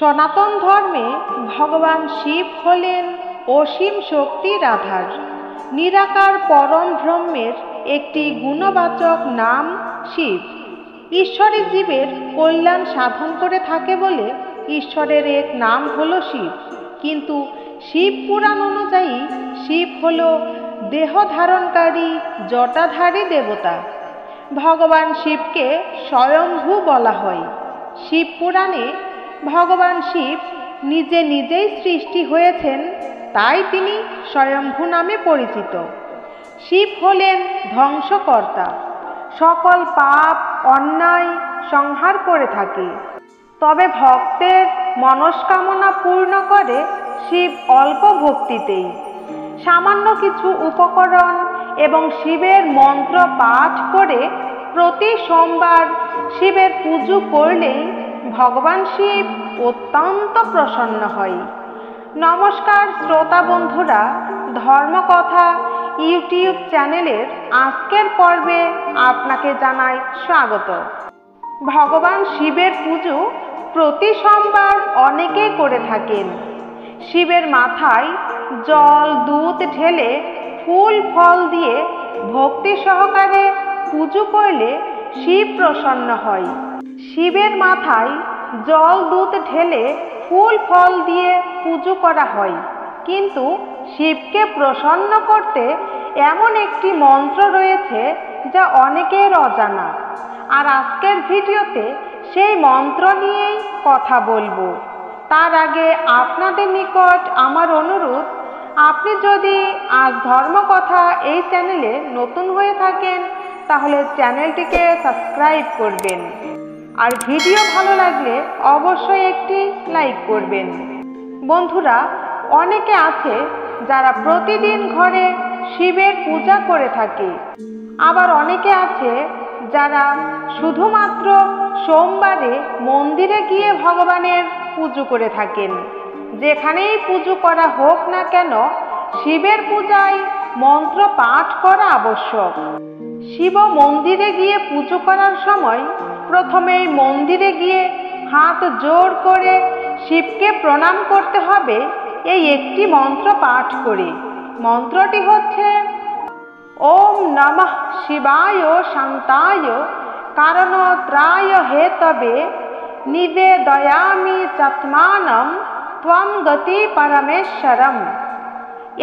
সনাতন ধর্মে ভগবান শিব হলেন অসীম শক্তির আধার। নিরাকার পরম ব্রহ্মের একটি গুণবাচক নাম শিব। ঈশ্বরী জীবের কল্যাণ সাধন করে থাকে বলে ঈশ্বরের এক নাম হলো শিব। কিন্তু শিব পুরাণ অনুযায়ী শিব হল দেহ ধারণকারী জটাধারী দেবতা। ভগবান শিবকে স্বয়ম্ভু বলা হয়। শিব পুরাণে ভগবান শিব নিজে নিজেই সৃষ্টি হয়েছেন, তাই তিনি স্বয়ম্ভু নামে পরিচিত। শিব হলেন ধ্বংসকর্তা, সকল পাপ অন্যায় সংহার করে থাকে। তবে ভক্তের মনস্কামনা পূর্ণ করে শিব অল্প ভক্তিতেই। সামান্য কিছু উপকরণ এবং শিবের মন্ত্র পাঠ করে প্রতি সোমবার শিবের পুজো করলেই ভগবান শিব অত্যন্ত প্রসন্ন হয়। নমস্কার শ্রোতা বন্ধুরা, ধর্মকথা ইউটিউব চ্যানেলের আজকের পর্বে আপনাকে জানাই স্বাগত। ভগবান শিবের পুজো প্রতি সোমবার অনেকে করে থাকেন। শিবের মাথায় জল দুধ ঢেলে ফুল ফল দিয়ে ভক্তি সহকারে পুজো করলে শিব প্রসন্ন হয়। শিবের মাথায় জল দুধ ঢেলে ফুল ফল দিয়ে পুজো করা হয়, কিন্তু শিবকে প্রসন্ন করতে এমন একটি মন্ত্র রয়েছে যা অনেকের অজানা। আর আজকের ভিডিওতে সেই মন্ত্র নিয়েই কথা বলবো। তার আগে আপনাদের নিকট আমার অনুরোধ, আপনি যদি আজ ধর্মকথা এই চ্যানেলে নতুন হয়ে থাকেন তাহলে চ্যানেলটিকে সাবস্ক্রাইব করবেন, আর ভিডিও ভালো লাগলে অবশ্যই একটি লাইক করবেন। বন্ধুরা, অনেকে আছে যারা প্রতিদিন ঘরে শিবের পূজা করে থাকে, আবার অনেকে আছে যারা শুধুমাত্র সোমবারে মন্দিরে গিয়ে ভগবানের পুজো করে থাকেন। যেখানেই পুজো করা হোক না কেন, শিবের পূজায় মন্ত্র পাঠ করা আবশ্যক। শিব মন্দিরে গিয়ে পুজো করার সময় প্রথমেই মন্দিরে গিয়ে হাত জোড় করে শিবকে প্রণাম করতে হবে এই একটি মন্ত্র পাঠ করে। মন্ত্রটি হচ্ছে ওম নমঃ শিবায় শান্তায় কারণত্রায় হেতবে নিবেদয়ামি চাত্মানম ত্বং গতি পরমেশ্বরম।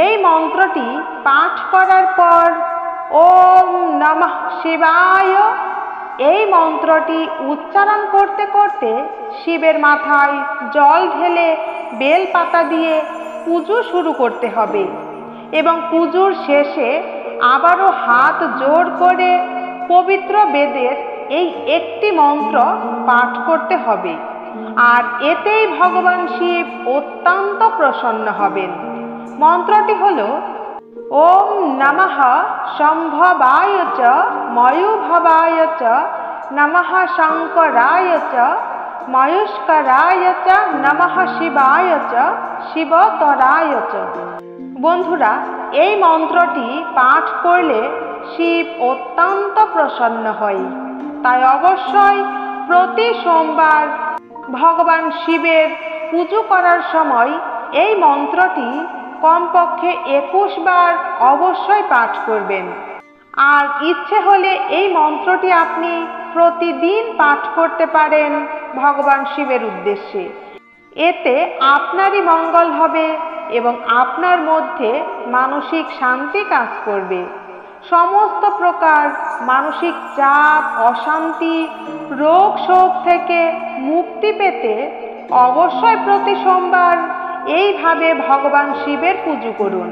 এই মন্ত্রটি পাঠ করার পর ওম নমঃ শিবায় এই মন্ত্রটি উচ্চারণ করতে করতে শিবের মাথায় জল ঢেলে বেল পাতা দিয়ে পুজো শুরু করতে হবে এবং পুজোর শেষে আবারও হাত জোড় করে পবিত্র বেদের এই একটি মন্ত্র পাঠ করতে হবে। আর এতেই ভগবান শিব অত্যন্ত প্রসন্ন হবেন। মন্ত্রটি হলো ওম নমঃ সম্ভবায় চ ময়ূভবায় চ নমঃ শঙ্করায় চ ময়ুষ্করায় চ নমঃ শিবায় চ শিবতরায় চ। বন্ধুরা, এই মন্ত্রটি পাঠ করলে শিব অত্যন্ত প্রসন্ন হয়। তাই অবশ্যই প্রতি সোমবার ভগবান শিবের পুজো করার সময় এই মন্ত্রটি কমপক্ষে 21 বার অবশ্যই পাঠ করবেন। আর ইচ্ছে হলে এই মন্ত্রটি আপনি প্রতিদিন পাঠ করতে পারেন ভগবান শিবের উদ্দেশ্যে। এতে আপনারই মঙ্গল হবে এবং আপনার মধ্যে মানসিক শান্তি কাজ করবে। সমস্ত প্রকার মানসিক চাপ, অশান্তি, রোগ শোক থেকে মুক্তি পেতে অবশ্যই প্রতি সোমবার এইভাবে ভগবান শিবের পুজো করুন।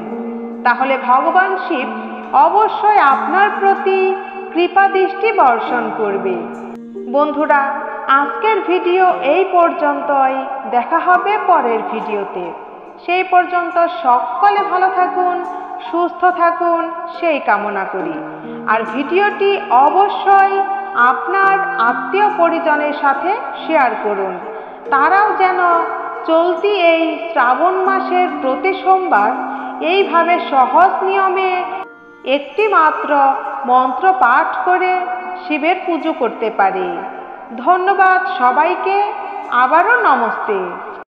তাহলে ভগবান শিব অবশ্যই আপনার প্রতি কৃপা দৃষ্টি বর্ষণ করবে। বন্ধুরা, আজকের ভিডিও এই পর্যন্তই। দেখা হবে পরের ভিডিওতে। সেই পর্যন্ত সকলে ভালো থাকুন, সুস্থ থাকুন সেই কামনা করি। আর ভিডিওটি অবশ্যই আপনার আত্মীয় পরিজনের সাথে শেয়ার করুন। তারাও যেন চলতি এই শ্রাবণ মাসের প্রতি সোমবার এইভাবে সহজ নিয়মে একটি মাত্র মন্ত্র পাঠ করে শিবের পুজো করতে পারে। ধন্যবাদ সবাইকে। আবারও নমস্তে।